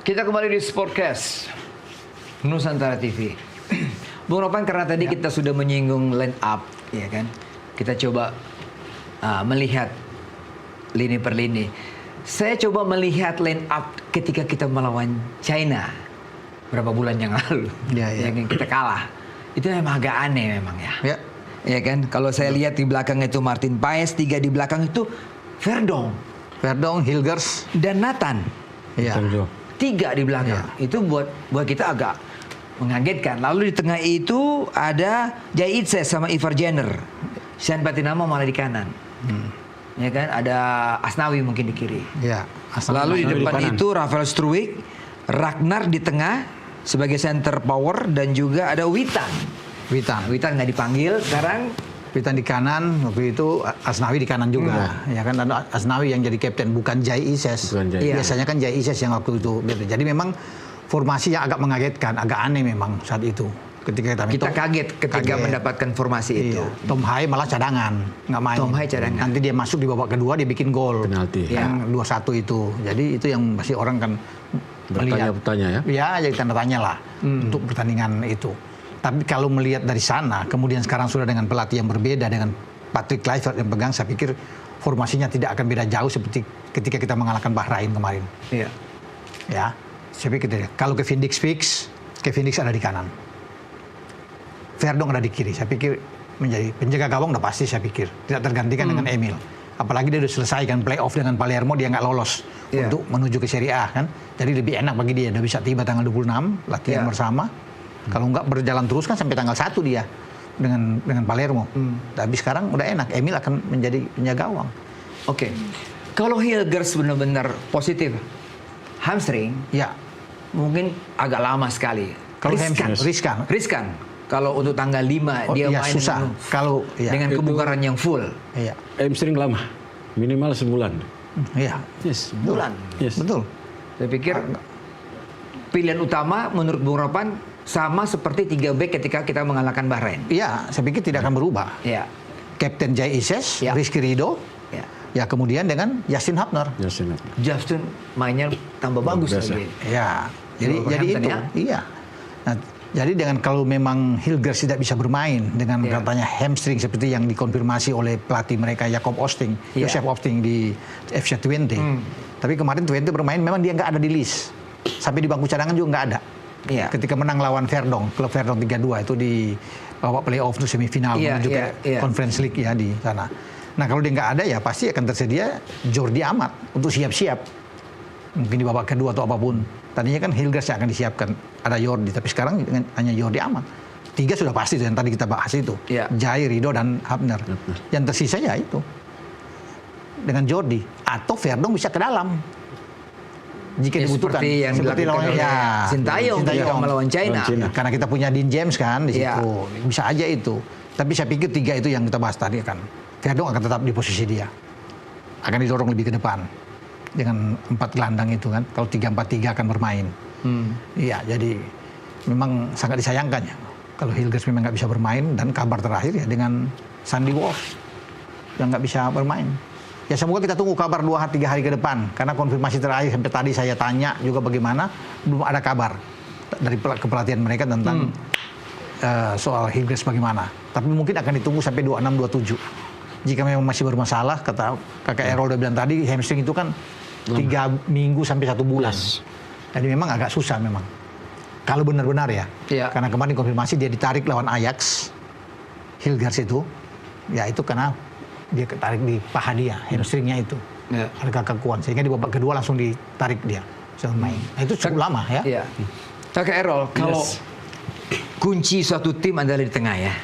Kita kembali di Sportcast Nusantara TV. Bung Ropan, karena tadi kita sudah menyinggung line up, ya kan? Kita coba melihat lini per lini. Saya coba melihat line up ketika kita melawan China berapa bulan yang lalu, yang kita kalah. Itu memang agak aneh memang ya. Ya kan? Kalau saya lihat di belakang itu Martin Paes, 3 di belakang itu Verdonk, Hilgers dan Nathan. Ya. 3 di belakang. Itu buat kita agak mengagetkan. Lalu di tengah itu ada Jai Itse sama Ivar Jenner. Sean Patinama malah di kanan. Ya kan? Ada Asnawi mungkin di kiri. Ya. Lalu di depan itu Rafael Struwik, Ragnar di tengah sebagai center power, dan juga ada Witan nggak dipanggil sekarang. Witan di kanan, waktu itu Asnawi di kanan juga, ya kan? Dan Asnawi yang jadi kapten, bukan Jai Ises. Biasanya kan Jai Ises yang waktu itu. Jadi memang formasi yang agak mengagetkan, agak aneh memang saat itu. Ketika kita kaget ketika mendapatkan formasi itu. Tom Hai malah cadangan, nggak main. Tom Hai cadangan. Nanti dia masuk di babak kedua, dia bikin gol. Penalti. Yang 2-1 itu. Jadi itu yang masih orang kan bertanya-tanya ya? Ya, jadi tanda tanya lah untuk pertandingan itu. Tapi kalau melihat dari sana, kemudian sekarang sudah dengan pelatih yang berbeda, dengan Patrick Kluivert yang pegang, saya pikir formasinya tidak akan beda jauh seperti ketika kita mengalahkan Bahrain kemarin. Iya. Ya, saya pikir kalau Kevin Dix ada di kanan, Verdonk ada di kiri. Saya pikir menjadi penjaga gawang udah pasti, saya pikir tidak tergantikan dengan Emil. Apalagi dia udah selesai kan playoff dengan Palermo, dia nggak lolos untuk menuju ke Serie A kan. Jadi lebih enak bagi dia, udah bisa tiba tanggal 26 latihan bersama. Kalau nggak berjalan terus kan sampai tanggal 1 dia dengan Palermo. Tapi sekarang udah enak, Emil akan menjadi penjaga gawang. Oke. Kalau Hilgers benar-benar positif hamstring, ya mungkin agak lama sekali. Kalau riskan. Kalau untuk tanggal 5 dia main susah. Dengan kebugaran yang full. Iya. Hamstring lama, minimal sebulan. Iya. Yes. Bulan. Yes. Betul. Saya pikir pilihan utama menurut Bung Ropan sama seperti 3 back ketika kita mengalahkan Bahrain. Iya, saya pikir tidak akan berubah. Iya. Kapten Jai Ises, Rizky Ridho, ya kemudian dengan Justin Hubner. Justin mainnya tambah bagus lagi. Ya, jadi itu. Iya. Nah, jadi dengan kalau memang Hilgers tidak bisa bermain dengan katanya hamstring seperti yang dikonfirmasi oleh pelatih mereka Joseph Osting di FC Twente. Tapi kemarin Twente bermain memang dia nggak ada di list. Sampai di bangku cadangan juga nggak ada. Ketika menang lawan Verdonk, klub Verdonk 3-2 itu di babak playoff itu semifinal menuju ke Conference League ya di sana. Nah kalau dia nggak ada ya pasti akan tersedia Jordi Amat untuk siap-siap. Mungkin di babak kedua atau apapun. Tadinya kan Hilgers yang akan disiapkan, ada Jordi, tapi sekarang hanya Jordi Amat. 3 sudah pasti itu yang tadi kita bahas itu. Jai, Ridho, dan Hubner. Yang tersisa ya itu. Dengan Jordi. Atau Verdonk bisa ke dalam. Jika dibutuhkan. Seperti yang dilakukan oleh Sintayong melawan China. Karena kita punya Dean James kan di situ. Bisa aja itu. Tapi saya pikir 3 itu yang kita bahas tadi kan. Verdonk akan tetap di posisi dia. Akan didorong lebih ke depan. Dengan 4 gelandang itu kan. Kalau 3-4-3 akan bermain. Iya, jadi memang sangat disayangkan ya. Kalau Hilgers memang nggak bisa bermain, dan kabar terakhir ya dengan Sandy Walsh yang nggak bisa bermain. Ya semoga kita tunggu kabar 2-3 hari ke depan. Karena konfirmasi terakhir sampai tadi saya tanya juga bagaimana, belum ada kabar dari kepelatihan mereka tentang soal Hilgers bagaimana. Tapi mungkin akan ditunggu sampai 26-27. Jika memang masih bermasalah, kata kakak Errol udah bilang tadi, hamstring itu kan 3 minggu sampai 1 bulan. Jadi memang agak susah memang. Kalau benar-benar ya. Karena kemarin konfirmasi dia ditarik lawan Ajax, Hilgers itu. Ya itu karena dia ketarik di paha dia, hamstringnya itu. Ada kekakuan. Sehingga di babak kedua langsung ditarik dia. Bisa main. Nah, itu cukup lama ya. Kakak Errol, kalau kunci suatu tim adalah di tengah ya.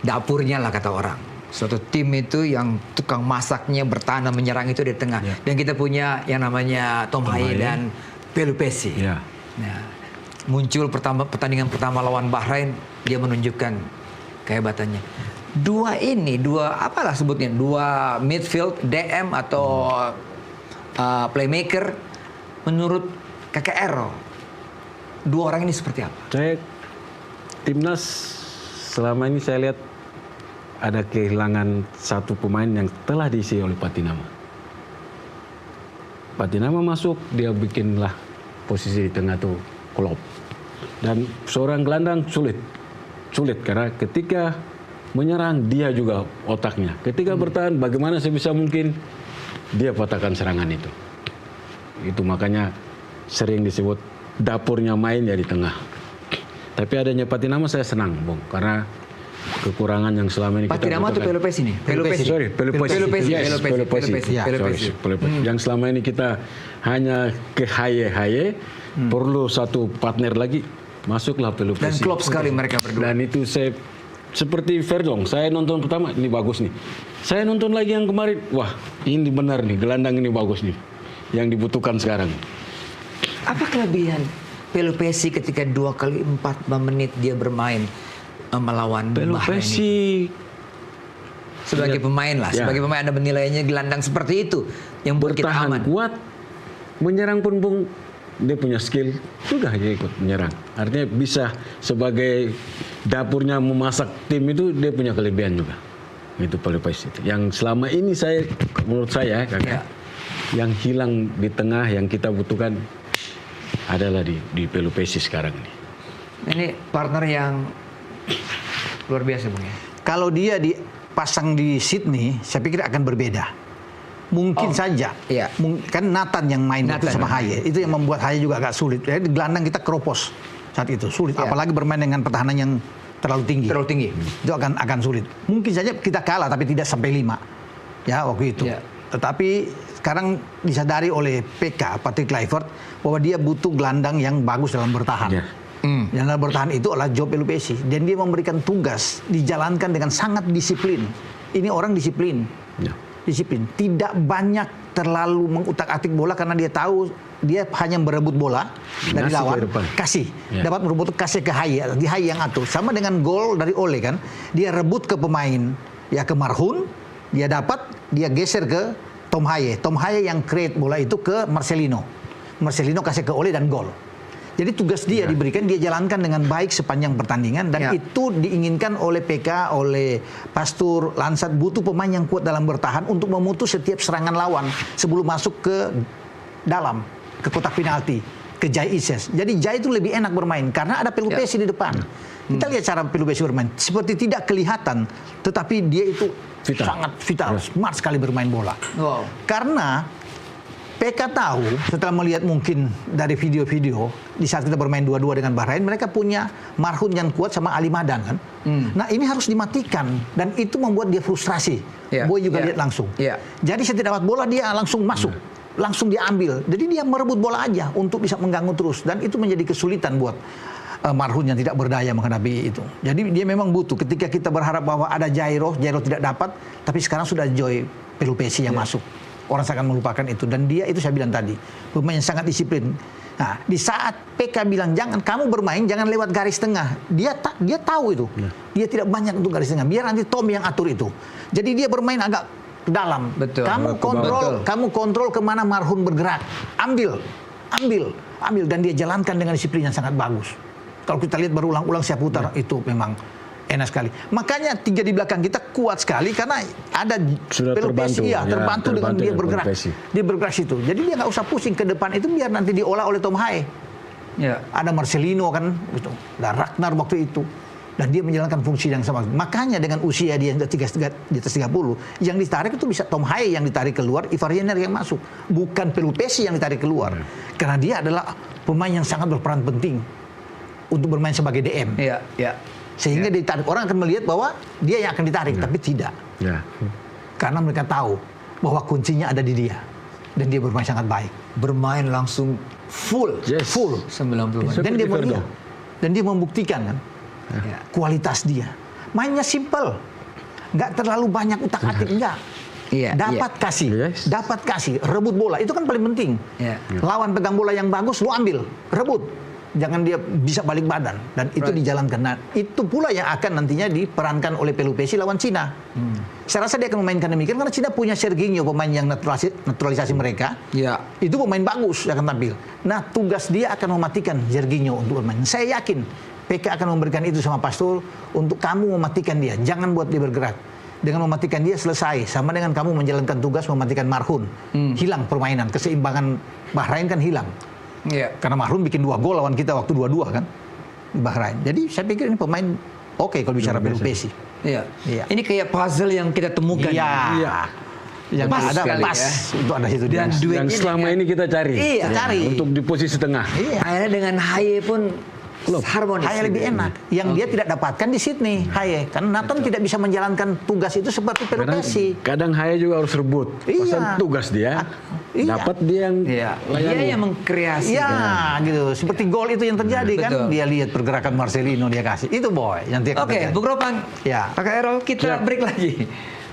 Dapurnya lah kata orang. Suatu tim itu yang tukang masaknya, bertahan, menyerang itu di tengah. Dan kita punya yang namanya Tom Hai dan Pelupesi. Nah, muncul pertandingan pertama lawan Bahrain, dia menunjukkan kehebatannya. Dua apalah sebutnya, 2 midfield, DM atau playmaker, menurut kakak Errol, 2 orang ini seperti apa? Timnas selama ini saya lihat ada kehilangan satu pemain yang telah diisi oleh Patinama. Patinama masuk, dia bikinlah posisi di tengah tuh Klopp. Dan seorang gelandang sulit karena ketika menyerang dia juga otaknya. Ketika bertahan bagaimana sebisa mungkin dia patahkan serangan itu. Itu makanya sering disebut dapurnya main ya di tengah. Tapi adanya Patinama saya senang, Bung, karena kekurangan yang selama ini Patinama atau Pelopesi nih? Pelopesi. Yang selama ini kita hanya ke haye, perlu satu partner lagi, masuklah Pelopesi. Dan klop sekali mereka berdua. Dan itu saya seperti Verdong, saya nonton pertama, ini bagus nih. Saya nonton lagi yang kemarin, wah ini benar nih, gelandang ini bagus nih, yang dibutuhkan sekarang. Apa kelebihan Pelopesi ketika 2 kali 4 menit dia bermain melawan Bahrain? Pelopesi Sebagai pemain lah, sebagai pemain Anda menilainya gelandang seperti itu yang buat kita bertahan aman. kuat, menyerang pun Bung, dia punya skill, sudah dia ikut menyerang. Artinya bisa sebagai dapurnya memasak tim itu dia punya kelebihan juga. Itu Pelopesi itu. Yang selama ini menurut saya kakak, yang hilang di tengah yang kita butuhkan adalah di Pelopesi sekarang ini. Ini partner yang luar biasa, Bung ya. Kalau dia dipasang di Sydney, saya pikir akan berbeda. Mungkin saja. Iya. Kan Nathan yang main itu sama Haye. Itu yang membuat Haye juga agak sulit. Jadi gelandang kita keropos saat itu. Sulit. Iya. Apalagi bermain dengan pertahanan yang terlalu tinggi. Terlalu tinggi. Itu akan sulit. Mungkin saja kita kalah tapi tidak sampai 5. Ya, waktu itu. Iya. Tetapi sekarang disadari oleh PK, Patrick Kluivert, bahwa dia butuh gelandang yang bagus dalam bertahan. Iya. Yang dalam bertahan itu adalah Joe Pelopesi. Dan dia memberikan tugas, dijalankan dengan sangat disiplin. Ini orang disiplin. Ya. Disiplin. Tidak banyak terlalu mengutak-atik bola karena dia tahu dia hanya berebut bola dari Ngasih lawan. ke depan. Kasih. Ya. Dapat merebut, kasih ke Haye. Di Haye yang atur. Sama dengan gol dari Ole kan. Dia rebut ke pemain. Ya ke Marhun. Dia dapat. Dia geser ke Tom Haye. Tom Haye yang create bola itu ke Marcelino. Marcelino kasih ke Ole dan gol. Jadi tugas dia diberikan, dia jalankan dengan baik sepanjang pertandingan. Dan itu diinginkan oleh PK, oleh Pastur, Lansat, butuh pemain yang kuat dalam bertahan untuk memutus setiap serangan lawan sebelum masuk ke dalam, ke kotak penalti, ke Jai Ises. Jadi Jai itu lebih enak bermain karena ada Pelopesi di depan. Kita lihat cara Pelopesi bermain, seperti tidak kelihatan, tetapi dia itu sangat vital, smart sekali bermain bola. Wow. Karena PK tahu setelah melihat mungkin dari video-video di saat kita bermain 2-2 dengan Bahrain, mereka punya Marhun yang kuat sama Ali Madan kan. Nah ini harus dimatikan dan itu membuat dia frustrasi. Boy juga lihat langsung. Jadi setiap dapat bola dia langsung masuk, langsung diambil. Jadi dia merebut bola aja untuk bisa mengganggu terus dan itu menjadi kesulitan buat Marhun yang tidak berdaya menghadapi itu. Jadi dia memang butuh. Ketika kita berharap bahwa ada Jairo tidak dapat, tapi sekarang sudah Joy Pelopesi yang masuk. Orang akan melupakan itu. Dan dia itu saya bilang tadi, pemain yang sangat disiplin. Nah, di saat PK bilang jangan kamu bermain, jangan lewat garis tengah. Dia tahu itu. Dia tidak banyak untuk garis tengah. Biar nanti Tom yang atur itu. Jadi dia bermain agak ke dalam. Betul. Kamu kontrol kemana Marhun bergerak. Ambil. Dan dia jalankan dengan disiplin yang sangat bagus. Kalau kita lihat berulang-ulang siap putar, itu memang enak sekali. Makanya 3 di belakang kita kuat sekali karena ada Pelopesi terbantu dengan dia bergerak. Dia bergerak situ. Jadi dia nggak usah pusing ke depan itu biar nanti diolah oleh Tom Haye. Ada Marcelino kan gitu. Dan Ragnar waktu itu. Dan dia menjalankan fungsi yang sama. Makanya dengan usia dia di atas 30, yang ditarik itu bisa Tom Haye yang ditarik keluar, Ivar Jenner yang masuk. Bukan Pelopesi yang ditarik keluar. Karena dia adalah pemain yang sangat berperan penting untuk bermain sebagai DM. Sehingga ditarik, orang akan melihat bahwa dia yang akan ditarik, tapi tidak. Karena mereka tahu bahwa kuncinya ada di dia. Dan dia bermain sangat baik. Bermain langsung full 90 menit. Dan dia membuktikan kan kualitas dia. Mainnya simple. Nggak terlalu banyak utak-atik, enggak. Dapat kasih, rebut bola. Itu kan paling penting. Lawan pegang bola yang bagus, lu ambil, rebut. Jangan dia bisa balik badan dan itu dijalankan. Nah, itu pula yang akan nantinya diperankan oleh Pelopesi lawan Cina. Saya rasa dia akan memainkan demikian karena Cina punya Serginho, pemain yang naturalisasi mereka. Itu pemain bagus yang akan tampil. Nah, tugas dia akan mematikan Serginho untuk bermain. Saya yakin PK akan memberikan itu sama Pastur untuk kamu mematikan dia. Jangan buat dia bergerak. Dengan mematikan dia selesai. Sama dengan kamu menjalankan tugas mematikan Marhun. Hilang permainan, keseimbangan Bahrain kan hilang. Iya. Karena Mahrun bikin 2 gol lawan kita waktu 2-2 kan di Bahrain. Jadi saya pikir ini pemain oke kalau bicara Perupesi. Iya. Iya. Ini kayak puzzle yang kita temukan. Iya. Yang Pas ada sekali pas ya. untuk ada situ Dan dia. duit Yang ini selama kan- ini kita cari. Iya. Cari. Untuk di posisi tengah. Iya. Akhirnya dengan Haye pun harmonis. Haye lebih enak. Yang dia tidak dapatkan di Sydney, Haye. Karena Nathan tidak bisa menjalankan tugas itu seperti Perupesi. Kadang Haye juga harus rebut. Iya. Pasal tugas dia, Iya. dapat dia yang Iya. layani. Dia yang mengkreasi. Iya, gitu. Seperti gol itu yang terjadi kan. Betul. Dia lihat pergerakan Marcelino, dia kasih. Itu boy yang dia Oke, katakan. Bung Ropan. Ya. Pak Errol, kita break lagi.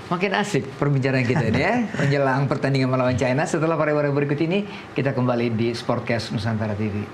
Makin asik perbincangan kita ini ya. Menjelang pertandingan melawan China. Setelah pariwara berikut ini, kita kembali di Sportcast Nusantara TV.